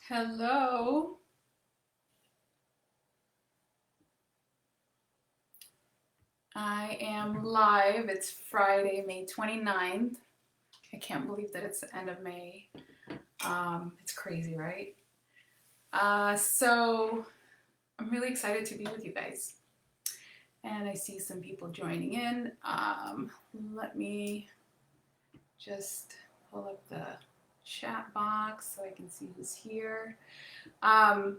Hello. I am live. It's Friday, May 29th. I can't believe that it's the end of May. It's crazy, right? So I'm really excited to be with you guys. And I see some people joining in. Let me just pull up the chat box so I can see who's here. And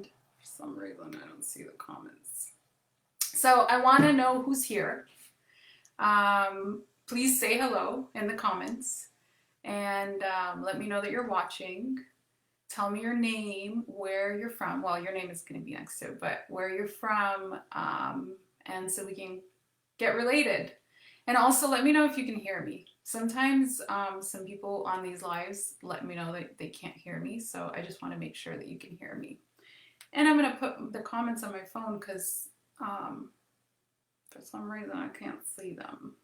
for some reason, I don't see the comments. So I want to know who's here. Please say hello in the comments and let me know that you're watching. Tell me your name, where you're from. Well, your name is going to be next to it, but where you're from, and so we can get related. And also let me know if you can hear me. Sometimes some people on these lives let me know that they can't hear me, so I just want to make sure that you can hear me. And I'm going to put the comments on my phone because for some reason I can't see them.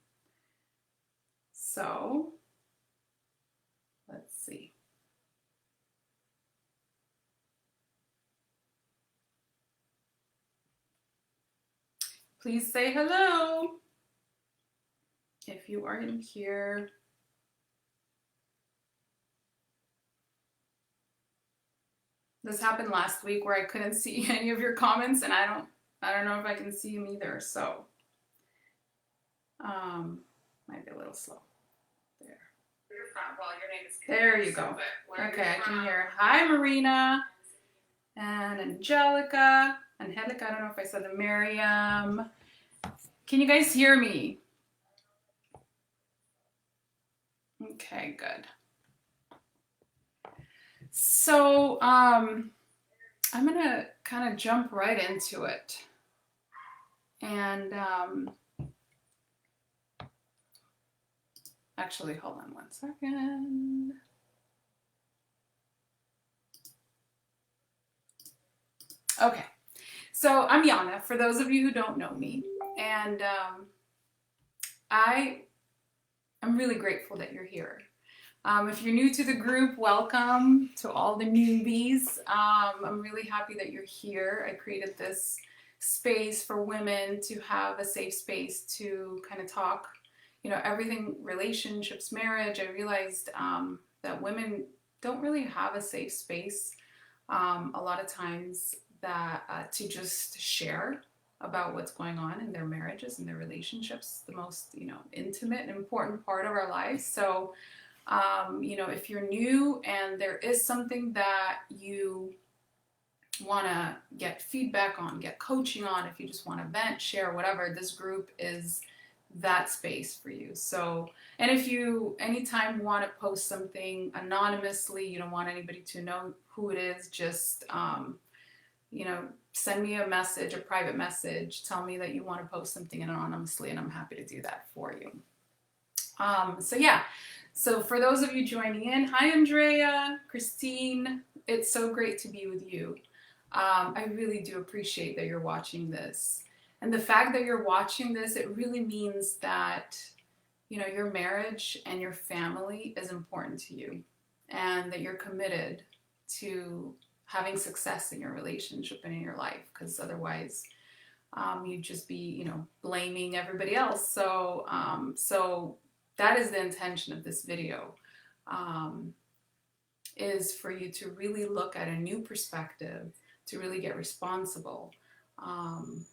So let's see. Please say hello if you are in here. This happened last week where I couldn't see any of your comments, and I don't know if I can see them either. So might be a little slow. There. There you go. Okay, I can hear. Hi, Marina and Angelica. Angelica, I don't know if I said the Miriam. Can you guys hear me? Okay, good. So I'm gonna kind of jump right into it. And actually, hold on one second. Okay, so I'm Yana, for those of you who don't know me, and I'm really grateful that you're here. If you're new to the group, welcome to all the newbies. I'm really happy that you're here. I created this space for women to have a safe space to kind of talk, everything, relationships, marriage. I realized that women don't really have a safe space a lot of times that to just share about what's going on in their marriages and their relationships, the most, intimate and important part of our lives. So if you're new and there is something that you want to get feedback on, get coaching on, if you just want to vent, share, whatever, this group is that space for you. So, and if you anytime want to post something anonymously, you don't want anybody to know who it is, just, send me a message, a private message, tell me that you want to post something anonymously, and I'm happy to do that for you. So for those of you joining in, hi Andrea, Christine, it's so great to be with you. I really do appreciate that you're watching this. And the fact that you're watching this, it really means that, your marriage and your family is important to you and that you're committed to having success in your relationship and in your life, because otherwise you'd just be, blaming everybody else. So that is the intention of this video, is for you to really look at a new perspective, to really get responsible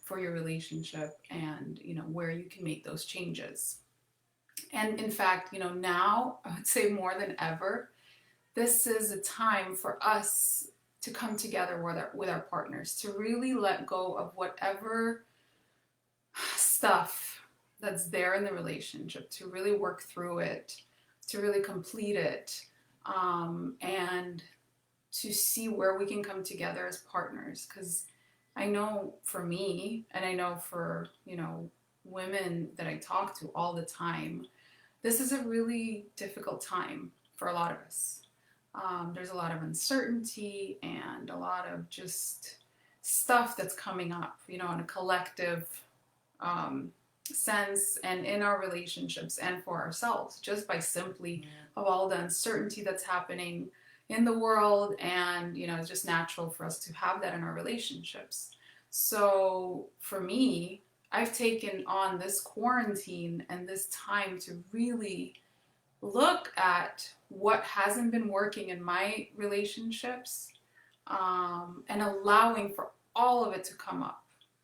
for your relationship and, where you can make those changes. And in fact, now I would say more than ever, this is a time for us to come together with our partners, to really let go of whatever stuff that's there in the relationship, to really work through it, to really complete it, and to see where we can come together as partners. Because I know for me, and I know for, women that I talk to all the time, this is a really difficult time for a lot of us. There's a lot of uncertainty and a lot of just stuff that's coming up, in a collective sense and in our relationships and for ourselves, just by simply of all the uncertainty that's happening, in the world, and it's just natural for us to have that in our relationships. So for me, I've taken on this quarantine and this time to really look at what hasn't been working in my relationships, and allowing for all of it to come up,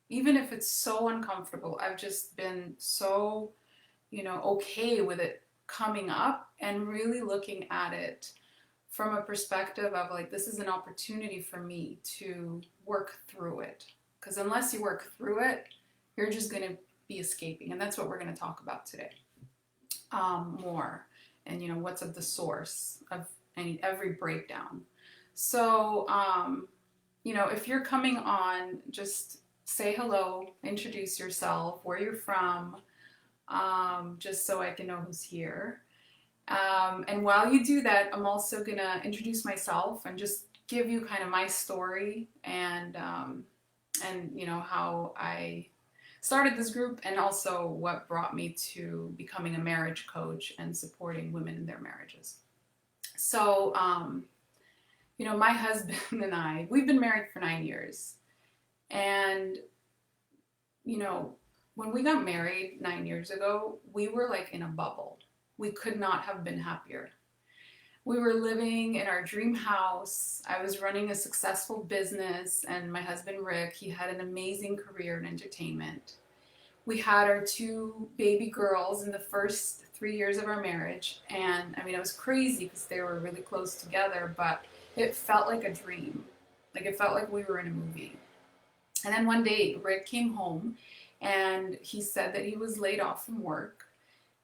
even if it's so uncomfortable. I've just been so okay with it coming up, and really looking at it from a perspective of like, this is an opportunity for me to work through it. Because unless you work through it, you're just going to be escaping. And that's what we're going to talk about today, more. And what's at the source of every breakdown. So if you're coming on, just say hello, introduce yourself, where you're from, just so I can know who's here. And while you do that, I'm also gonna introduce myself and just give you kind of my story, and how I started this group, and also what brought me to becoming a marriage coach and supporting women in their marriages. So, my husband and I, we've been married for 9 years. And, when we got married 9 years ago, we were like in a bubble. We could not have been happier. We were living in our dream house. I was running a successful business, and my husband, Rick, he had an amazing career in entertainment. We had our 2 baby girls in the first 3 years of our marriage. And it was crazy because they were really close together, but it felt like a dream. Like, it felt like we were in a movie. And then one day, Rick came home and he said that he was laid off from work.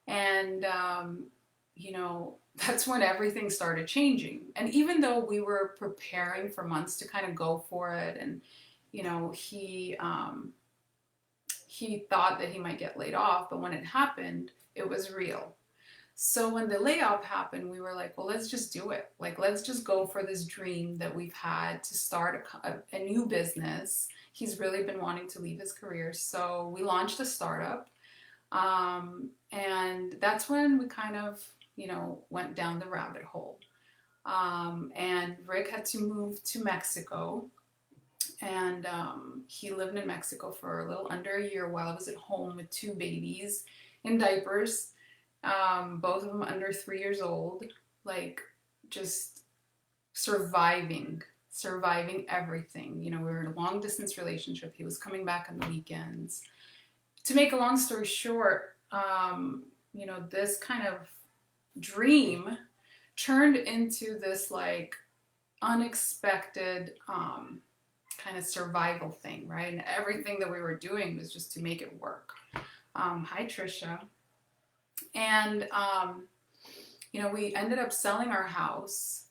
And, that's when everything started changing. And even though we were preparing for months to kind of go for it, and, he thought that he might get laid off, but when it happened, it was real. So when the layoff happened, we were like, well, let's just do it. Like, let's just go for this dream that we've had to start a new business. He's really been wanting to leave his career. So we launched a startup. And that's when we kind of, went down the rabbit hole. And Rick had to move to Mexico. And he lived in Mexico for a little under a year while I was at home with 2 babies in diapers, both of them under 3 years old, like, just surviving everything. We were in a long distance relationship. He was coming back on the weekends. To make a long story short, this kind of dream turned into this like unexpected kind of survival thing, right? And everything that we were doing was just to make it work. Hi, Trisha. And, we ended up selling our house.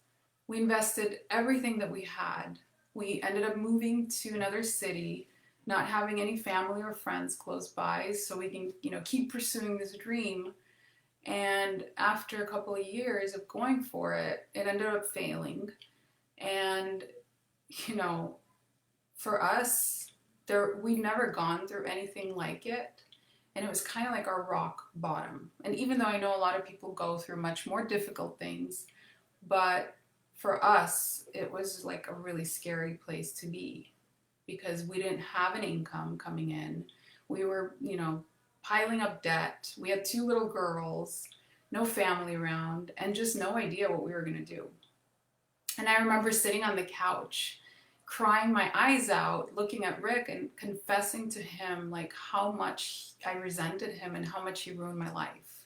We invested everything that we had. We ended up moving to another city, not having any family or friends close by, so we can, keep pursuing this dream. And after a couple of years of going for it, it ended up failing. And, for us, we've never gone through anything like it. And it was kind of like our rock bottom. And even though I know a lot of people go through much more difficult things, but for us, it was like a really scary place to be, because we didn't have an income coming in. We were, piling up debt. We had 2 little girls, no family around, and just no idea what we were going to do. And I remember sitting on the couch, crying my eyes out, looking at Rick and confessing to him like how much I resented him and how much he ruined my life.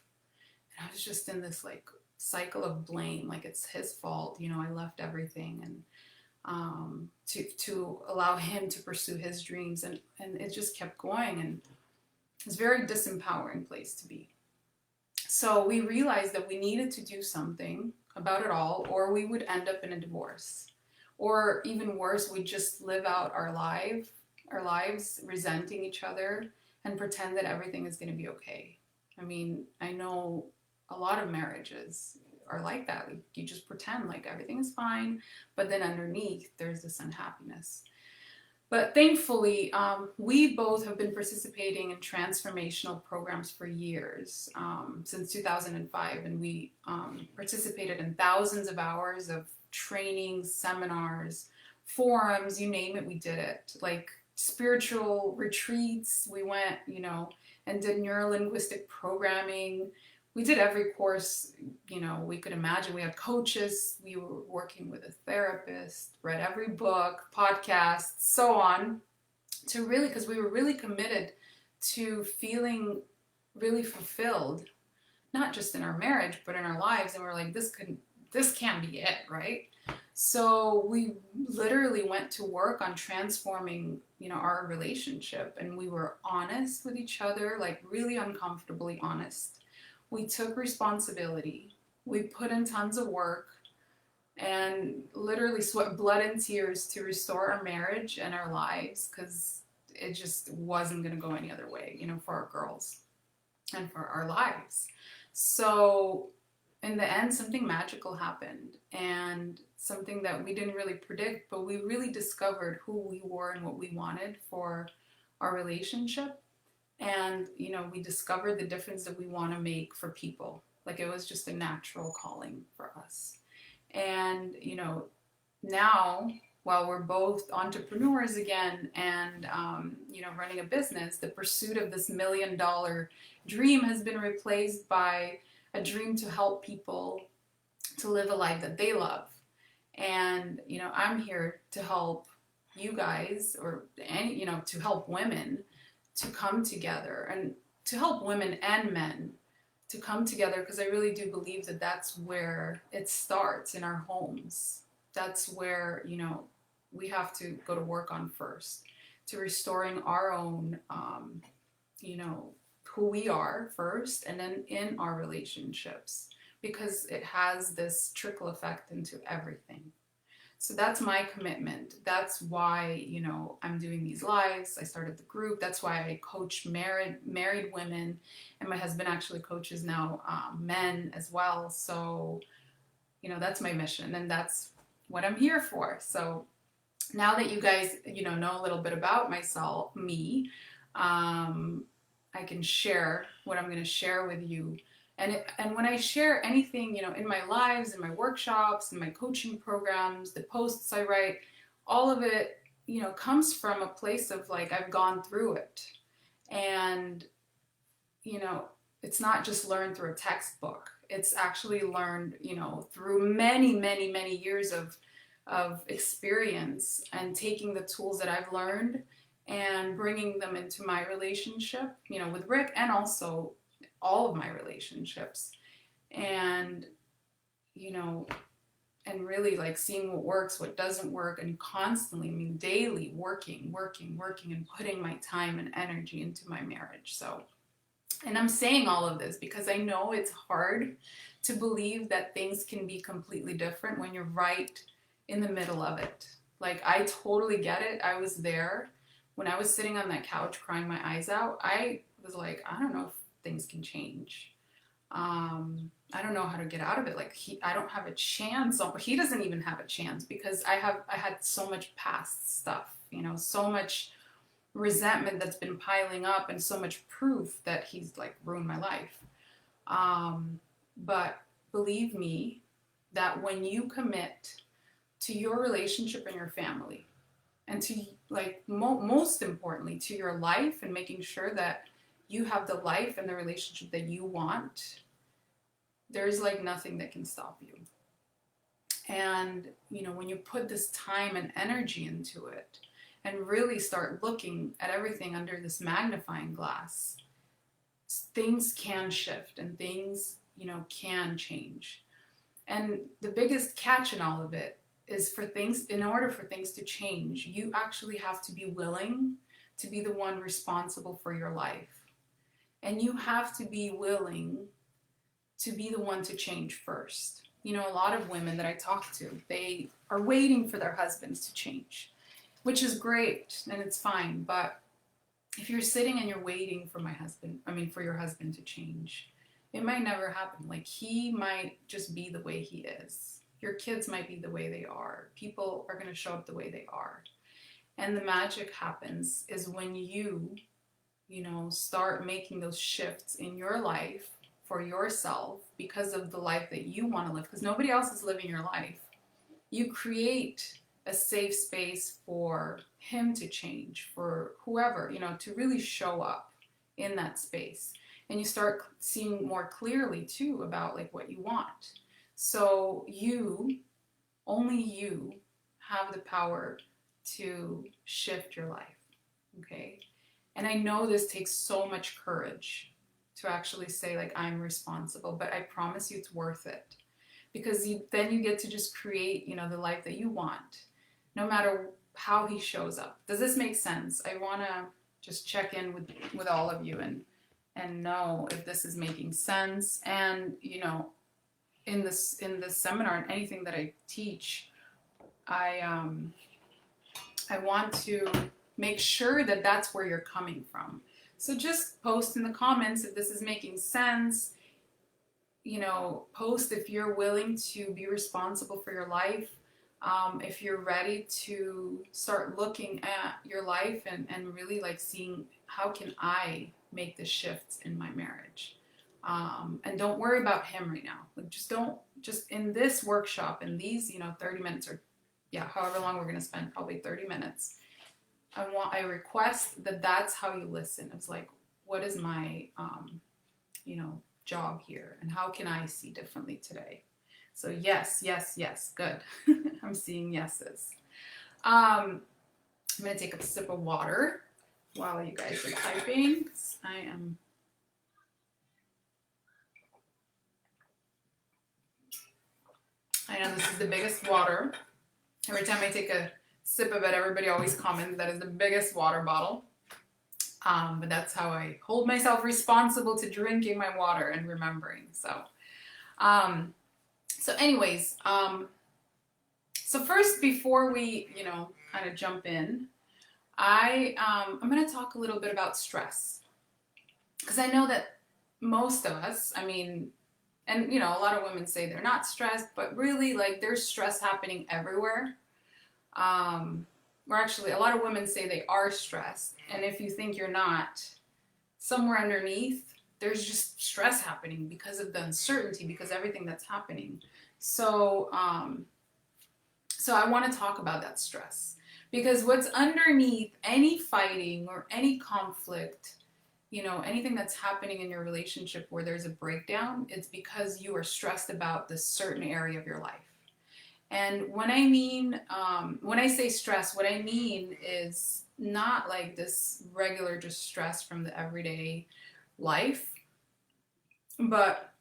And I was just in this like cycle of blame, like it's his fault. I left everything, and to allow him to pursue his dreams, and it just kept going, and it's a very disempowering place to be. So we realized that we needed to do something about it all, or we would end up in a divorce. Or even worse, we just live out our lives resenting each other and pretend that everything is going to be okay. I know a lot of marriages are like that. Like, you just pretend like everything is fine, but then underneath there's this unhappiness. But thankfully, we both have been participating in transformational programs for years, since 2005, and we participated in thousands of hours of trainings, seminars, forums, you name it, we did it. Like spiritual retreats, we went, and did neurolinguistic programming. We did every course, we could imagine. We had coaches, we were working with a therapist, read every book, podcast, so on, to really, because we were really committed to feeling really fulfilled, not just in our marriage, but in our lives. And we're like, this can't be it, right? So we literally went to work on transforming, our relationship, and we were honest with each other, like really uncomfortably honest. We took responsibility. We put in tons of work and literally sweat blood and tears to restore our marriage and our lives, because it just wasn't going to go any other way, for our girls and for our lives. So in the end, something magical happened, and something that we didn't really predict, but we really discovered who we were and what we wanted for our relationship. And, we discovered the difference that we want to make for people. Like, it was just a natural calling for us. And, now, while we're both entrepreneurs again and, running a business, the pursuit of this $1 million dream has been replaced by a dream to help people to live a life that they love. And, I'm here to help you guys, or any, to help women to come together, and to help women and men to come together, because I really do believe that that's where it starts, in our homes. That's where, we have to go to work on first, to restoring our own, who we are first, and then in our relationships, because it has this trickle effect into everything. So that's my commitment. That's why, I'm doing these lives. I started the group. That's why I coach married women, and my husband actually coaches now men as well. So, that's my mission, and that's what I'm here for. So now that you guys, know a little bit about me, I can share what I'm going to share with you. And when I share anything, in my lives, in my workshops, in my coaching programs, the posts I write, all of it, comes from a place of like, I've gone through it. And, it's not just learned through a textbook. It's actually learned, through many, many, many years of experience, and taking the tools that I've learned and bringing them into my relationship, with Rick, and also all of my relationships. And, and really like seeing what works, what doesn't work, and constantly, daily working, and putting my time and energy into my marriage. So, and I'm saying all of this because I know it's hard to believe that things can be completely different when you're right in the middle of it. Like, I totally get it. I was there when I was sitting on that couch crying my eyes out. I was like, I don't know if things can change. I don't know how to get out of it. Like, I don't have a chance. He doesn't even have a chance, because I had so much past stuff, so much resentment that's been piling up, and so much proof that he's like ruined my life. But believe me, that when you commit to your relationship and your family, and to like most importantly to your life, and making sure that you have the life and the relationship that you want, there's like nothing that can stop you. And when you put this time and energy into it, and really start looking at everything under this magnifying glass, things can shift, and things can change. And the biggest catch in all of it is, in order for things to change, you actually have to be willing to be the one responsible for your life. And you have to be willing to be the one to change first. A lot of women that I talk to, they are waiting for their husbands to change, which is great, and it's fine. But if you're sitting and you're waiting for for your husband to change, it might never happen. Like, he might just be the way he is. Your kids might be the way they are. People are going to show up the way they are. And the magic happens is when you start making those shifts in your life for yourself, because of the life that you want to live, because nobody else is living your life. you create a safe space for him to change, for whoever, to really show up in that space. And you start seeing more clearly too about like what you want. So only you have the power to shift your life. Okay. And I know this takes so much courage to actually say like I'm responsible, but I promise you it's worth it, because then you get to just create, the life that you want, no matter how he shows up. Does this make sense? I want to just check in with all of you and know if this is making sense. And in this seminar and anything that I teach, I want to make sure that that's where you're coming from. So just post in the comments if this is making sense. Post if you're willing to be responsible for your life. If you're ready to start looking at your life and really like seeing how can I make the shifts in my marriage. And don't worry about him right now. Like just in this workshop, in these, 30 minutes or however long we're going to spend, probably 30 minutes. I request that that's how you listen. It's like, what is my, job here, and how can I see differently today? So yes, yes, yes, good. I'm seeing yeses. I'm gonna take a sip of water while you guys are typing. I know this is the biggest water. Every time I take a sip of it, everybody always comments that is the biggest water bottle. But that's how I hold myself responsible to drinking my water and remembering. So anyways, so first, before we, kind of jump in, I'm going to talk a little bit about stress, because I know that most of us, and a lot of women say they're not stressed, but really, like, there's stress happening everywhere. Or actually, a lot of women say they are stressed, and if you think you're not, somewhere underneath, there's just stress happening because of the uncertainty, because everything that's happening. So I want to talk about that stress, because what's underneath any fighting or any conflict, anything that's happening in your relationship where there's a breakdown, it's because you are stressed about this certain area of your life. And when I say stress, what I mean is not like this regular just stress from the everyday life, but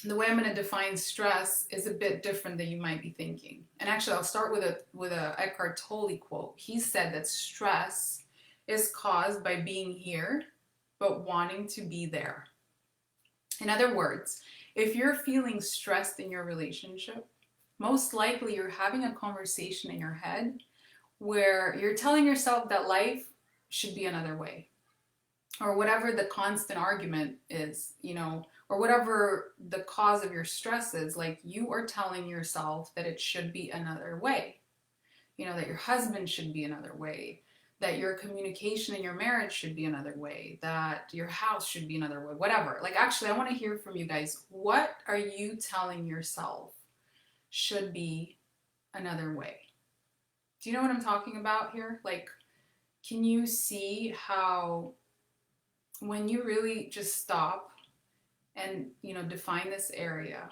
the way I'm going to define stress is a bit different than you might be thinking. And actually, I'll start with a Eckhart Tolle quote. He said that stress is caused by being here, but wanting to be there. In other words, if you're feeling stressed in your relationship, most likely you're having a conversation in your head where you're telling yourself that life should be another way, or whatever the constant argument is, or whatever the cause of your stress is. Like, you are telling yourself that it should be another way, that your husband should be another way, that your communication in your marriage should be another way, that your house should be another way, whatever. Like, actually, I want to hear from you guys. What are you telling yourself should be another way? Do you know what I'm talking about here? Like, can you see how when you really just stop and, define this area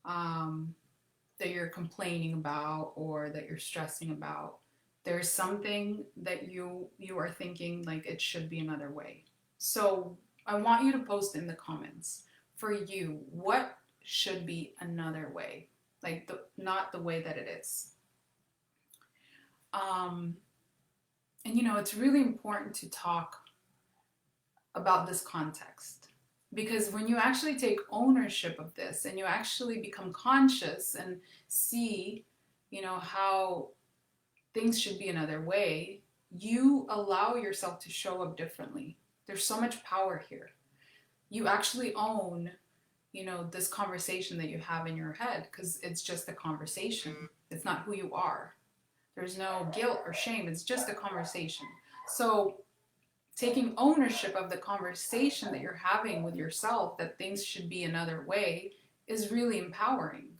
that you're complaining about or that you're stressing about, there's something that you are thinking like it should be another way. So I want you to post in the comments, for you, what should be another way? Like, not the way that it is. And it's really important to talk about this context, because when you actually take ownership of this and you actually become conscious and see, how things should be another way, you allow yourself to show up differently. There's so much power here. You actually own this conversation that you have in your head, because it's just a conversation. It's not who you are. There's no guilt or shame. It's just a conversation. So taking ownership of the conversation that you're having with yourself, that things should be another way, is really empowering.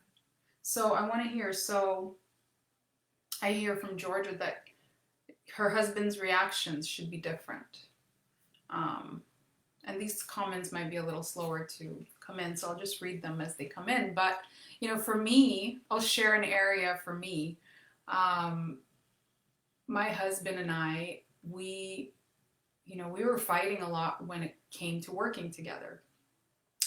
So I want to hear, so I hear from Georgia that her husband's reactions should be different. Um, and these comments might be a little slower to come in, so I'll just read them as they come in. But, for me, I'll share an area for me. Um, my husband and I, we were fighting a lot when it came to working together.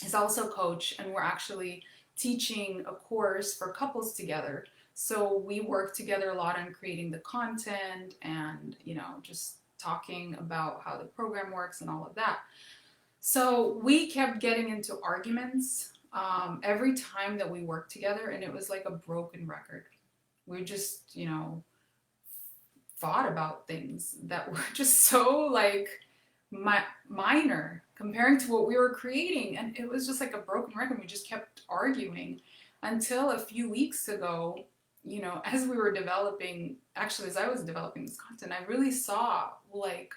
He's also a coach, and we're actually teaching a course for couples together. So we work together a lot on creating the content and, just talking about how the program works and all of that. So we kept getting into arguments every time that we worked together, and it was like a broken record. We just, thought about things that were just so like minor comparing to what we were creating, and it was just like a broken record. We just kept arguing until a few weeks ago, as we were developing, actually as I was developing this content, I really saw like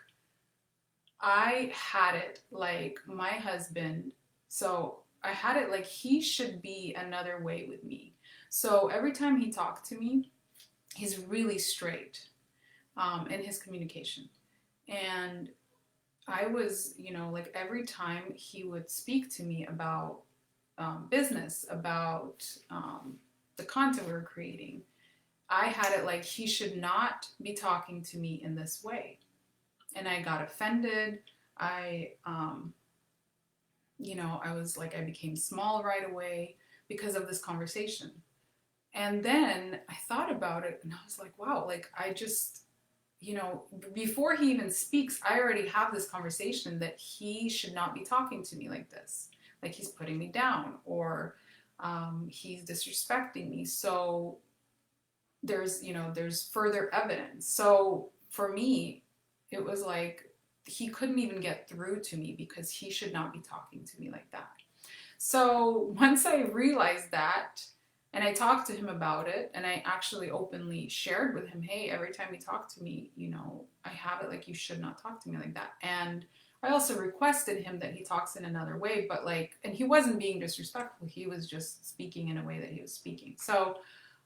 I had it like my husband, so I had it like he should be another way with me. So every time he talked to me, he's really straight in his communication. And I was, like every time he would speak to me about business, about the content we were creating, I had it like he should not be talking to me in this way. And I got offended. I was like, I became small right away because of this conversation. And then I thought about it and I was like, wow, like I just, before he even speaks, I already have this conversation that he should not be talking to me like this. Like he's putting me down or he's disrespecting me. So there's further evidence. So for me, it was like he couldn't even get through to me because he should not be talking to me like that. So once I realized that, and I talked to him about it, and I actually openly shared with him, hey, every time you talk to me, I have it like you should not talk to me like that. And I also requested him that he talks in another way, but and he wasn't being disrespectful. He was just speaking in a way that he was speaking. So,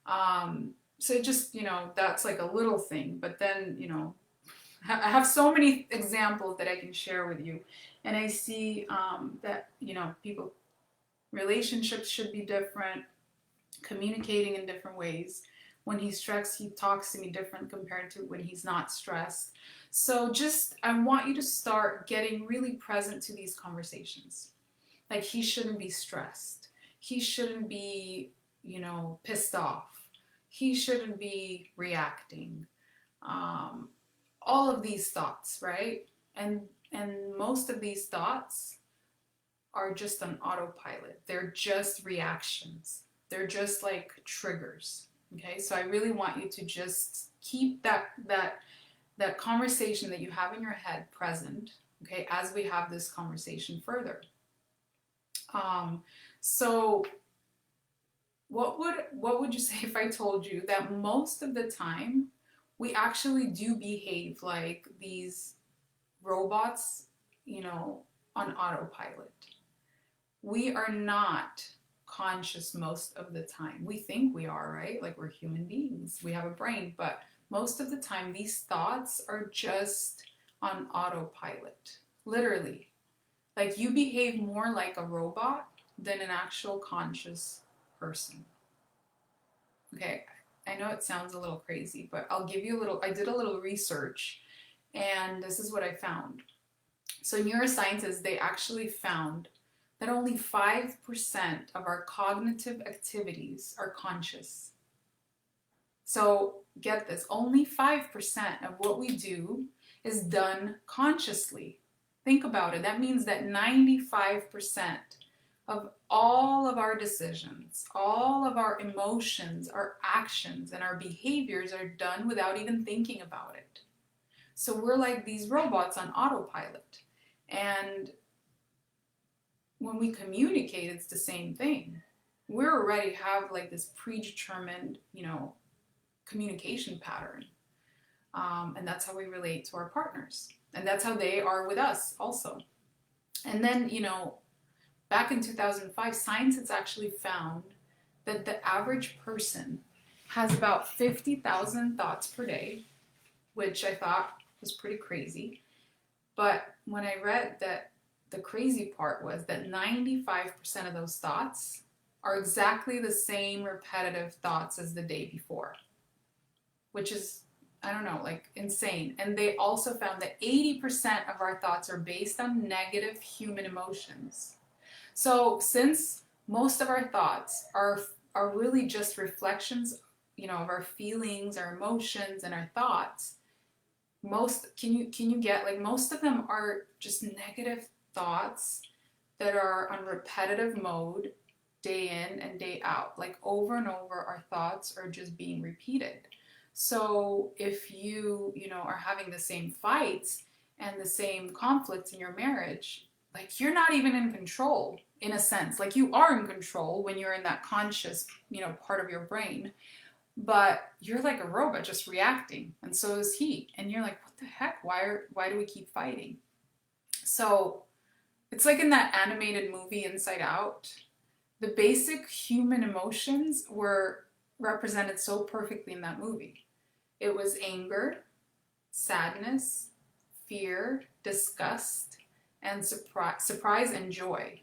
so just, that's like a little thing. But then, I have so many examples that I can share with you. And I see that, relationships should be different, communicating in different ways. When he's stressed, he talks to me different compared to when he's not stressed. So I want you to start getting really present to these conversations. Like he shouldn't be stressed. He shouldn't be, pissed off. He shouldn't be reacting. All of these thoughts, right? And most of these thoughts are just on autopilot. They're just reactions. They're just like triggers. Okay, so I really want you to just keep that conversation that you have in your head present. Okay, as we have this conversation further. So what would you say if I told you that most of the time we actually do behave like these robots, on autopilot? We are not conscious most of the time. We think we are, right? Like we're human beings. We have a brain, but most of the time these thoughts are just on autopilot. Literally. Like you behave more like a robot than an actual conscious person. Okay, I know it sounds a little crazy, but I'll give you I did a little research and this is what I found. So neuroscientists, they actually found that only 5% of our cognitive activities are conscious. So get this, only 5% of what we do is done consciously. Think about it. That means that 95% of all of our decisions, all of our emotions, our actions, and our behaviors are done without even thinking about it. So we're like these robots on autopilot. And when we communicate, it's the same thing. We already have like this predetermined, communication pattern. And that's how we relate to our partners. And that's how they are with us also. And then, back in 2005, science has actually found that the average person has about 50,000 thoughts per day, which I thought was pretty crazy. But when I read that, the crazy part was that 95% of those thoughts are exactly the same repetitive thoughts as the day before, which is, I don't know, like insane. And they also found that 80% of our thoughts are based on negative human emotions. So since most of our thoughts are really just reflections, of our feelings, our emotions, and our thoughts, can you get, like, most of them are just negative thoughts that are on repetitive mode day in and day out. Like, over and over, our thoughts are just being repeated. So if you are having the same fights and the same conflicts in your marriage, like, you're not even in control, in a sense. Like, you are in control when you're in that conscious, part of your brain, but you're like a robot just reacting, and so is he. And you're like, what the heck? Why do we keep fighting? So it's like in that animated movie Inside Out. The basic human emotions were represented so perfectly in that movie. It was anger, sadness, fear, disgust, and surprise and joy.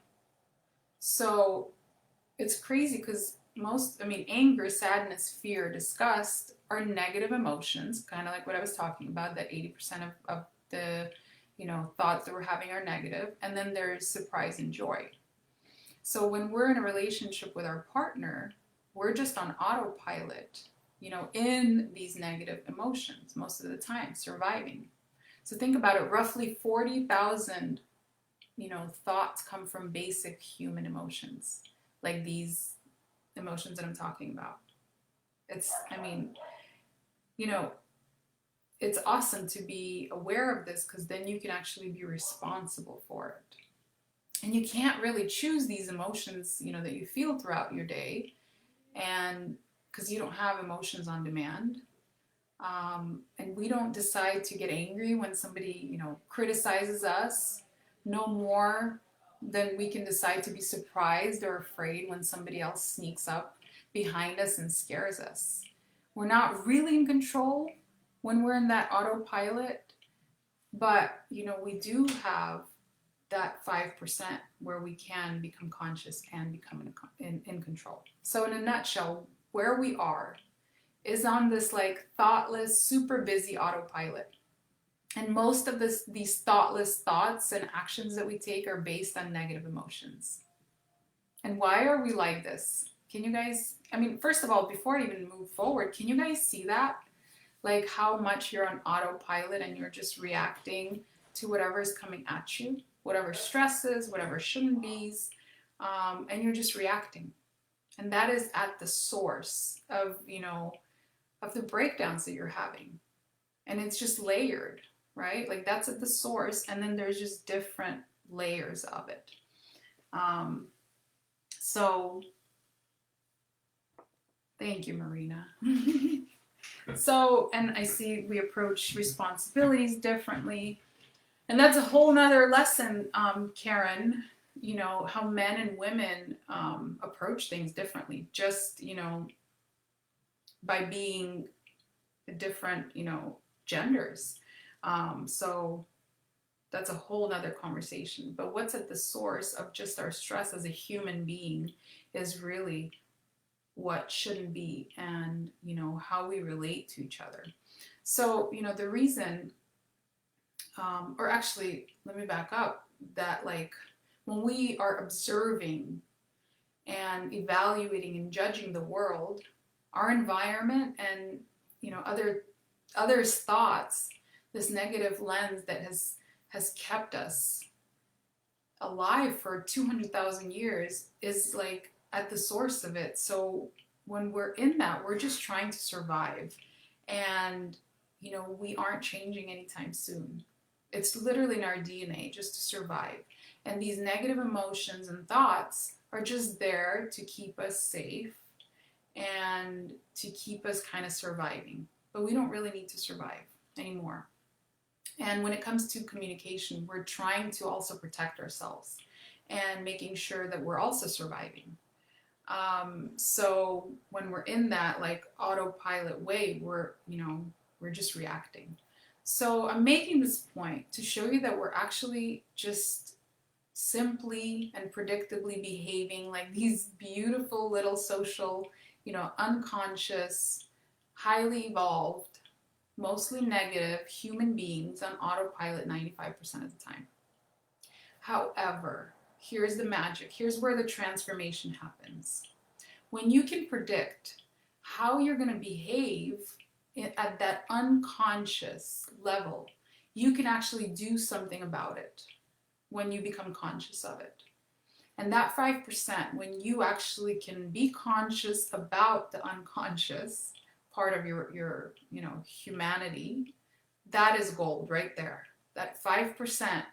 So it's crazy because anger, sadness, fear, disgust are negative emotions, kind of like what I was talking about, that 80% of the, thoughts that we're having are negative. And then there's surprise and joy. So when we're in a relationship with our partner, we're just on autopilot, in these negative emotions most of the time, surviving. So think about it, roughly 40,000, thoughts come from basic human emotions, like these emotions that I'm talking about. It's, I mean, you know, it's awesome to be aware of this, because then you can actually be responsible for it. And you can't really choose these emotions, that you feel throughout your day, and because you don't have emotions on demand. And we don't decide to get angry when somebody, criticizes us, no more than we can decide to be surprised or afraid when somebody else sneaks up behind us and scares us. We're not really in control when we're in that autopilot, but, we do have that 5% where we can become conscious and become in control. So in a nutshell, where we are is on this, like, thoughtless, super busy autopilot. And most of these thoughtless thoughts and actions that we take are based on negative emotions. And why are we like this? Can you guys, first of all, before I even move forward, can you guys see that? Like, how much you're on autopilot and you're just reacting to whatever is coming at you, whatever stresses, whatever shouldn't be's, and you're just reacting. And that is at the source of, of the breakdowns that you're having. And it's just layered, right? Like, that's at the source, and then there's just different layers of it. So thank you, Marina. So, and I see we approach responsibilities differently. And that's a whole nother lesson, Karen, how men and women approach things differently, just, by being different, genders. So that's a whole nother conversation. But what's at the source of just our stress as a human being is really what shouldn't be, and, how we relate to each other. So, the reason, or actually, let me back up, that, like, when we are observing and evaluating and judging the world, our environment, and, others' thoughts, this negative lens that has kept us alive for 200,000 years, is, like, at the source of it. So when we're in that, we're just trying to survive, and, we aren't changing anytime soon. It's literally in our DNA, just to survive. And these negative emotions and thoughts are just there to keep us safe and to keep us kind of surviving. But we don't really need to survive anymore. And when it comes to communication, we're trying to also protect ourselves and making sure that we're also surviving. So when we're in that like autopilot way, we're just reacting. So I'm making this point to show you that we're actually just simply and predictably behaving like these beautiful little social, unconscious, highly evolved, mostly negative human beings on autopilot 95% of the time. However, here's the magic. Here's where the transformation happens. When you can predict how you're going to behave at that unconscious level, you can actually do something about it when you become conscious of it. And that 5%, when you actually can be conscious about the unconscious part of your humanity, that is gold right there. That 5%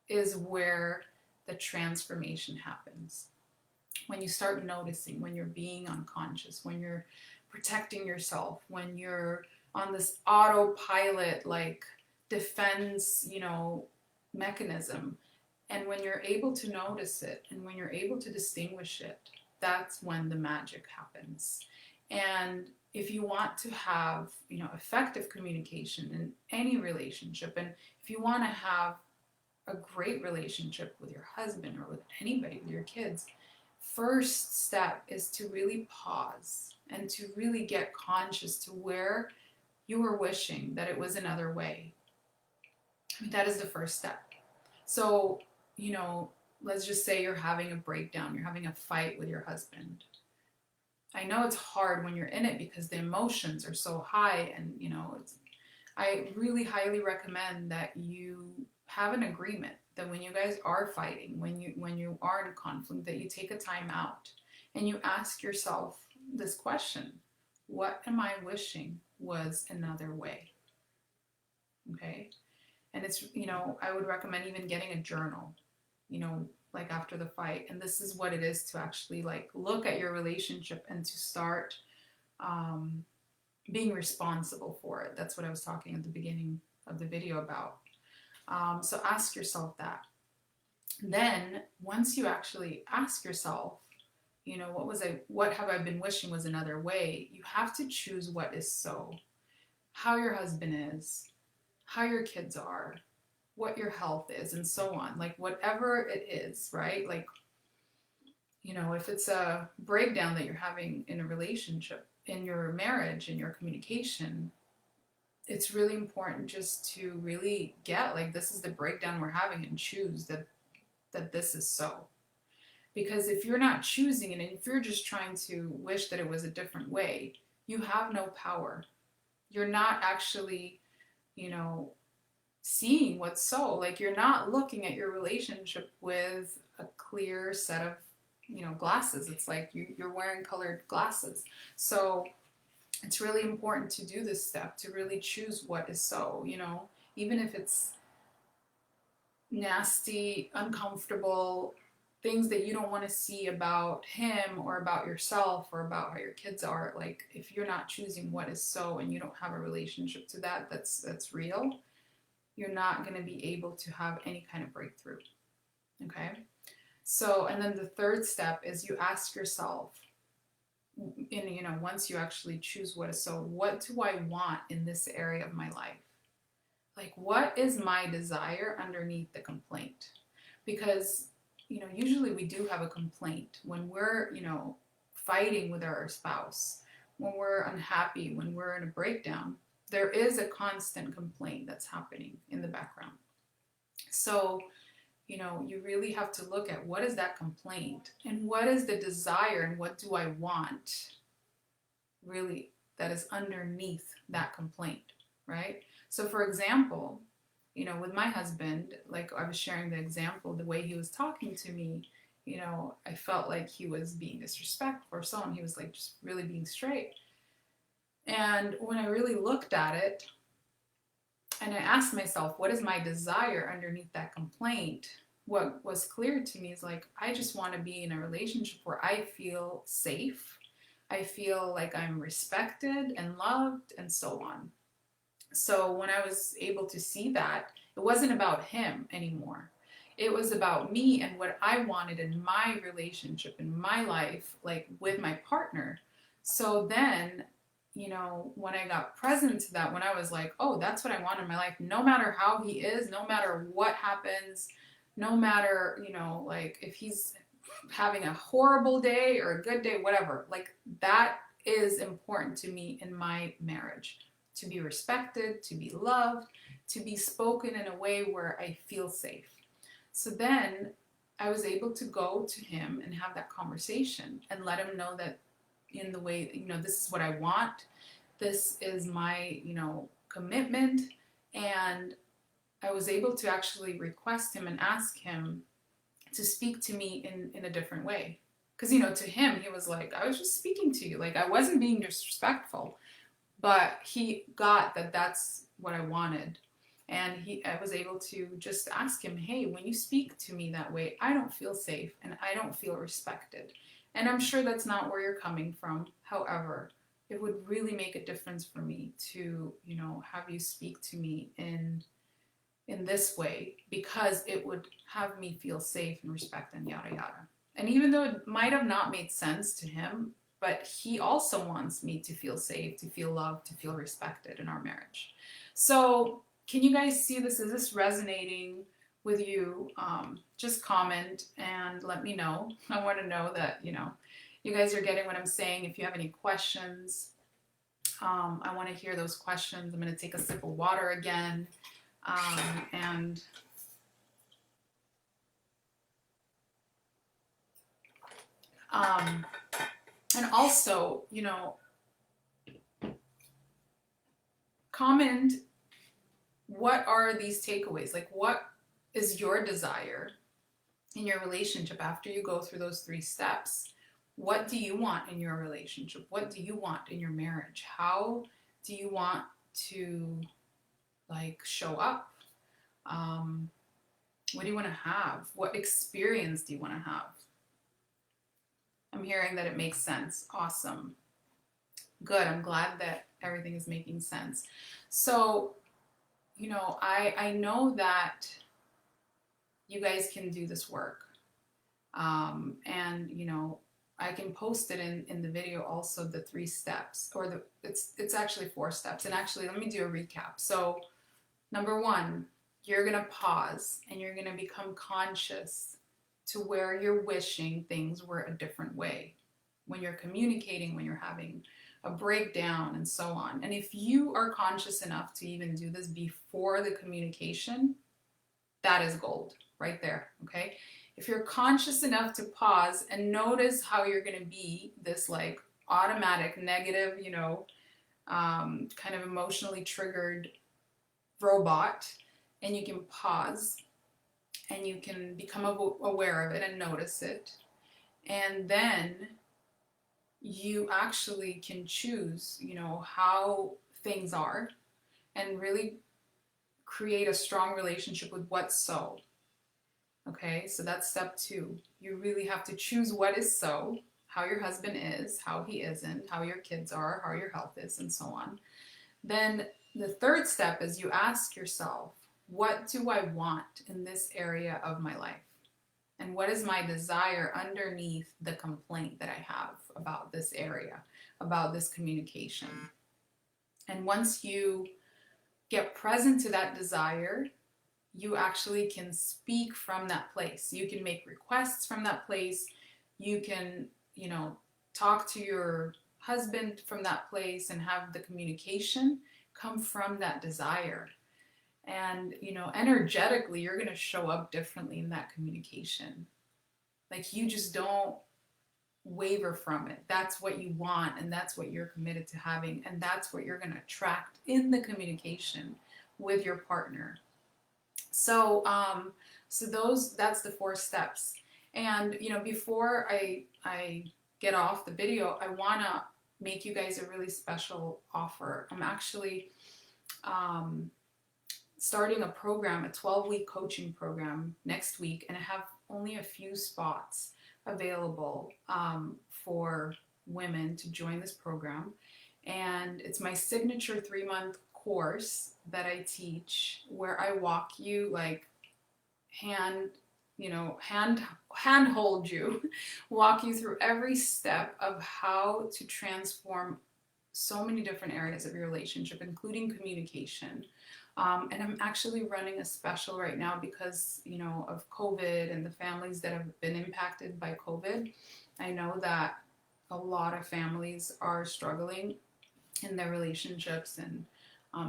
is where the transformation happens. When you start noticing, when you're being unconscious, when you're protecting yourself, when you're on this autopilot like defense, mechanism, and when you're able to notice it and when you're able to distinguish it, that's when the magic happens. And if you want to have, effective communication in any relationship, and if you want to have a great relationship with your husband or with anybody, with your kids, first step is to really pause and to really get conscious to where you were wishing that it was another way. That is the first step. So, let's just say you're having a breakdown, you're having a fight with your husband. I know it's hard when you're in it because the emotions are so high, and I really highly recommend that you have an agreement that when you guys are fighting, when you are in conflict, that you take a time out and you ask yourself this question: what am I wishing was another way? Okay? And it's, I would recommend even getting a journal, like after the fight. And this is what it is to actually like look at your relationship and to start being responsible for it. That's what I was talking at the beginning of the video about. So ask yourself that. Then once you actually ask yourself, what have I been wishing was another way, you have to choose what is so. How your husband is, how your kids are, what your health is, and so on. Like whatever it is, right? Like, if it's a breakdown that you're having in a relationship, in your marriage, in your communication, it's really important just to really get like, this is the breakdown we're having, and choose that this is so. Because if you're not choosing it, and if you're just trying to wish that it was a different way, you have no power. You're not actually, seeing what's so. Like, you're not looking at your relationship with a clear set of, glasses. It's like you're wearing colored glasses. So it's really important to do this step, to really choose what is so, even if it's nasty, uncomfortable, things that you don't want to see about him or about yourself or about how your kids are. Like, if you're not choosing what is so, and you don't have a relationship to that's real, you're not going to be able to have any kind of breakthrough. Okay? So, and then the third step is you ask yourself, once you actually choose what is so, what do I want in this area of my life? Like, what is my desire underneath the complaint? Because, usually we do have a complaint when we're, fighting with our spouse, when we're unhappy, when we're in a breakdown. There is a constant complaint that's happening in the background. So, you really have to look at what is that complaint and what is the desire and what do I want really that is underneath that complaint, right? So for example, with my husband, like I was sharing the example, the way he was talking to me, I felt like he was being disrespectful or so on. He was like just really being straight. And when I really looked at it and I asked myself, what is my desire underneath that complaint? What was clear to me is like, I just want to be in a relationship where I feel safe. I feel like I'm respected and loved and so on. So when I was able to see that, it wasn't about him anymore. It was about me and what I wanted in my relationship, in my life, like with my partner. So then, when I got present to that, when I was like, oh, that's what I want in my life, no matter how he is, no matter what happens, no matter, like if he's having a horrible day or a good day, whatever, like that is important to me in my marriage. To be respected, to be loved, to be spoken in a way where I feel safe. So then I was able to go to him and have that conversation and let him know that in the way, this is what I want. This is my, commitment. And I was able to actually request him and ask him to speak to me in a different way. Because, to him, he was like, I was just speaking to you. Like, I wasn't being disrespectful, but he got that that's what I wanted. And I was able to just ask him, hey, when you speak to me that way, I don't feel safe and I don't feel respected. And I'm sure that's not where you're coming from. However, it would really make a difference for me to, have you speak to me in this way, because it would have me feel safe and respect and yada yada. And even though it might have not made sense to him, but he also wants me to feel safe, to feel loved, to feel respected in our marriage. So can you guys see this? Is this resonating with you? Just comment and let me know. I want to know that, you guys are getting what I'm saying. If you have any questions, I want to hear those questions. I'm going to take a sip of water again. And also, comment, what are these takeaways? Like, what is your desire in your relationship after you go through those 3 steps? What do you want in your relationship? What do you want in your marriage? How do you want to, like, show up? What do you want to have? What experience do you want to have? I'm hearing that it makes sense. Awesome. Good. I'm glad that everything is making sense. So, I know that you guys can do this work. And, I can post it in the video also, the 3 steps, or it's actually 4 steps. And actually, let me do a recap. So, number 1, you're going to pause and you're going to become conscious to where you're wishing things were a different way. When you're communicating, when you're having a breakdown, and so on. And if you are conscious enough to even do this before the communication, that is gold right there, okay? If you're conscious enough to pause and notice how you're going to be this like automatic negative, kind of emotionally triggered robot, and you can pause and you can become aware of it and notice it, and then you actually can choose, how things are, and really create a strong relationship with what's so. Okay, so that's step 2. You really have to choose what is so, how your husband is, how he isn't, how your kids are, how your health is, and so on. Then the 3rd step is you ask yourself, what do I want in this area of my life? And what is my desire underneath the complaint that I have about this area, about this communication? And once you get present to that desire, you actually can speak from that place. You can make requests from that place. You can, talk to your husband from that place and have the communication come from that desire. And, energetically, you're going to show up differently in that communication. Like, you just don't waver from it. That's what you want, and that's what you're committed to having, and that's what you're going to attract in the communication with your partner. So, that's the 4 steps. And, before I get off the video, I want to make you guys a really special offer. I'm actually starting a program, a 12-week coaching program next week, and I have only a few spots available for women to join this program. And it's my signature 3-month course that I teach, where I walk you like hand handhold you, walk you through every step of how to transform so many different areas of your relationship, including communication. And I'm actually running a special right now because, of COVID and the families that have been impacted by COVID. I know that a lot of families are struggling in their relationships and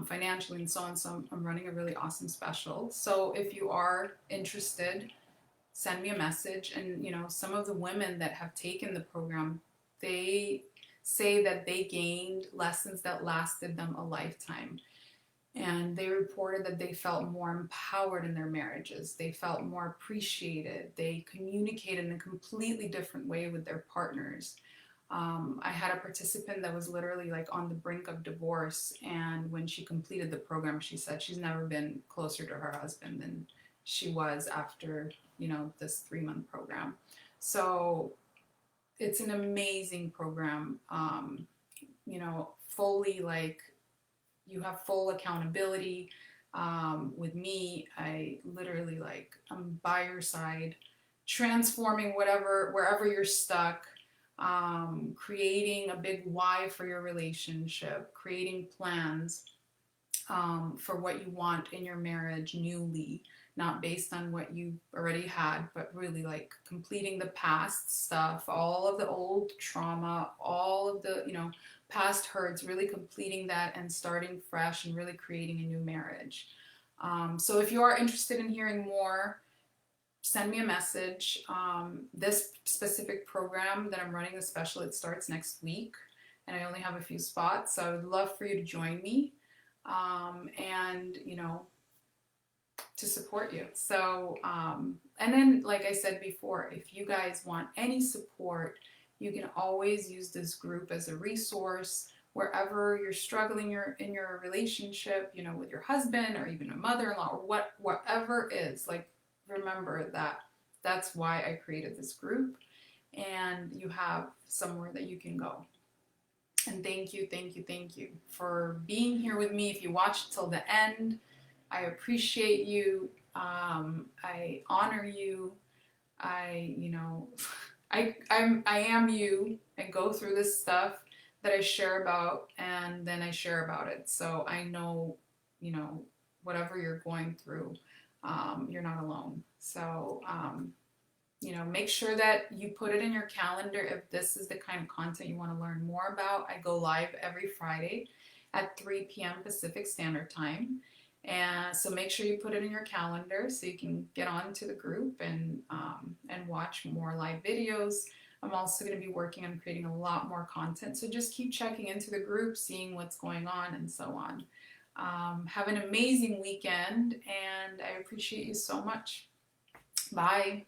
financially and so on. So I'm running a really awesome special. So if you are interested, send me a message. And some of the women that have taken the program, they say that they gained lessons that lasted them a lifetime. And they reported that they felt more empowered in their marriages. They felt more appreciated. They communicated in a completely different way with their partners. I had a participant that was literally like on the brink of divorce, and when she completed the program, she said she's never been closer to her husband than she was after, this 3-month program. So it's an amazing program. Fully, like, you have full accountability. With me, I literally, like, I'm by your side, transforming wherever you're stuck, creating a big why for your relationship, creating plans for what you want in your marriage newly, not based on what you already had, but really like completing the past stuff, all of the old trauma, all of the, past hurts, really completing that and starting fresh and really creating a new marriage. So if you are interested in hearing more, send me a message. This specific program that I'm running, the special, it starts next week, and I only have a few spots, so I would love for you to join me, and to support you. So, and then, like I said before, if you guys want any support, you can always use this group as a resource wherever you're struggling in your relationship, with your husband or even a mother-in-law or whatever is. Like, remember that that's why I created this group, and you have somewhere that you can go. And thank you, thank you, thank you for being here with me. If you watched till the end, I appreciate you. I honor you. I, I am you. I go through this stuff that I share about, and then I share about it. So I know, whatever you're going through, you're not alone. So, make sure that you put it in your calendar if this is the kind of content you want to learn more about. I go live every Friday at 3 p.m. Pacific Standard Time. And so make sure you put it in your calendar so you can get on to the group and watch more live videos. I'm also going to be working on creating a lot more content. So just keep checking into the group, seeing what's going on, and so on. Have an amazing weekend, and I appreciate you so much. Bye.